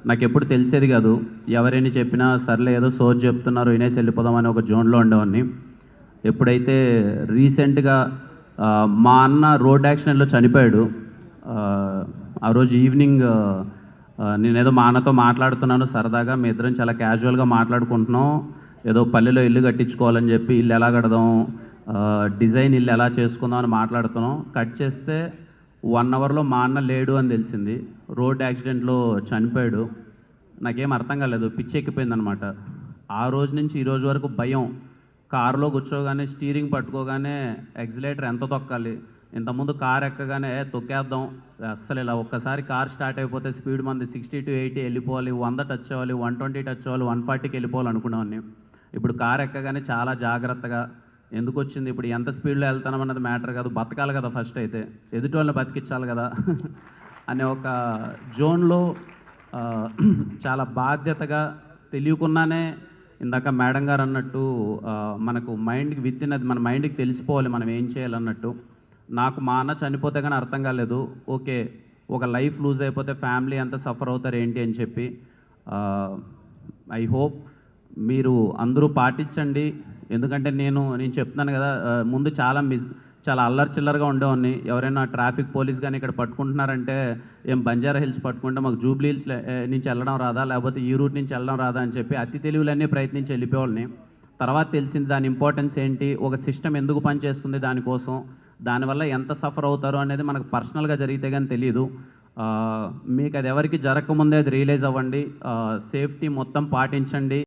నాకెప్పుడు తెలిసేది కాదు. ఎవరైనా చెప్పినా సర్లే ఏదో సోది చెప్తున్నారు వినేసి వెళ్ళిపోదాం అని ఒక జోన్‌లో ఉండేవాడిని. ఎప్పుడైతే రీసెంట్‌గా మా అన్న రోడ్ యాక్సిడెంట్‌లో చనిపోయాడు. ఆ రోజు ఈవినింగ్ నేనేదో మా అన్నతో మాట్లాడుతున్నాను సరదాగా. మీ ఇద్దరం చాలా క్యాజువల్‌గా మాట్లాడుకుంటున్నాం. ఏదో పల్లెలో ఇల్లు కట్టించుకోవాలని చెప్పి ఇల్లు ఎలా కడదాం, డిజైన్ ఇల్లు ఎలా చేసుకుందాం అని మాట్లాడుతున్నాం. కట్ చేస్తే 1 అవర్‌లో మా అన్న లేడు అని తెలిసింది. రోడ్ యాక్సిడెంట్‌లో చనిపోయాడు. నాకేం అర్థం కాలేదు. పిచ్చెక్కిపోయిందనమాట. ఆ రోజు నుంచి ఈ రోజు వరకు భయం. కారులో కూర్చోగానే స్టీరింగ్ పట్టుకోగానే యాక్సిలరేటర్ ఎంత తొక్కాలి? ఇంతకుముందు కారు ఎక్కగానే తొక్కేద్దాం. అస్సలు ఇలా ఒక్కసారి కార్ స్టార్ట్ అయిపోతే స్పీడ్ మనది 60-80 వెళ్ళిపోవాలి. 100 టచ్ అవ్వాలి, 120 టచ్ అవ్వాలి, 140కి వెళ్ళిపోవాలి అనుకునేవాడిని. ఇప్పుడు కారు ఎక్కగానే చాలా జాగ్రత్తగా ఎందుకొచ్చింది ఇప్పుడు ఎంత స్పీడ్‌లో వెళ్తున్నాం అన్నది మ్యాటర్ కాదు. బతకాలి కదా ఫస్ట్ అయితే. ఎదుటోళ్ళని బతికించాలి కదా! అనే ఒక జోన్‌లో ఆహ్, చాలా బాధ్యతగా తెలియకుండానే ఇందాక మేడం గారు అన్నట్టు మనకు మైండ్‌కి వితిన్ అది మన మైండ్‌కి తెలిసిపోవాలి మనం ఏం చేయాలన్నట్టు. నాకు మా అన్న చనిపోతే గాని అర్థం కాలేదు. ఓకే. ఒక లైఫ్ లూజ్ అయిపోతే ఫ్యామిలీ ఎంత సఫర్ అవుతారు ఏంటి అని చెప్పి. ఆహ్, ఐ హోప్ మీరు అందరూ పాటించండి. ఎందుకంటే నేను చెప్తున్నాను కదా! ముందు చాలా అల్లరి చిల్లరగా ఉండేవాడిని. ఎవరైనా ట్రాఫిక్ పోలీస్ గాని ఇక్కడ పట్టుకుంటున్నారంటే, ఏం బంజారా హిల్స్ పట్టుకుంటే మాకు జూబ్లీ హిల్స్ నుంచి వెళ్ళడం రాదా? లేకపోతే ఈ రూట్ నుంచి వెళ్ళడం రాదా? అని చెప్పి అతి తెలివిలన్నీ ప్రయత్నించి వెళ్ళిపోయేవాడిని. తర్వాత తెలిసింది దాని ఇంపార్టెన్స్ ఏంటి? ఒక సిస్టమ్ ఎందుకు పనిచేస్తుంది దానికోసం? దానివల్ల ఎంత సఫర్ అవుతారు అనేది మనకు పర్సనల్‌గా జరిగితే గాని తెలీదు. మీకు అది ఎవరికీ జరగకముందే అది రియలైజ్ అవ్వండి. సేఫ్టీ మొత్తం పాటించండి.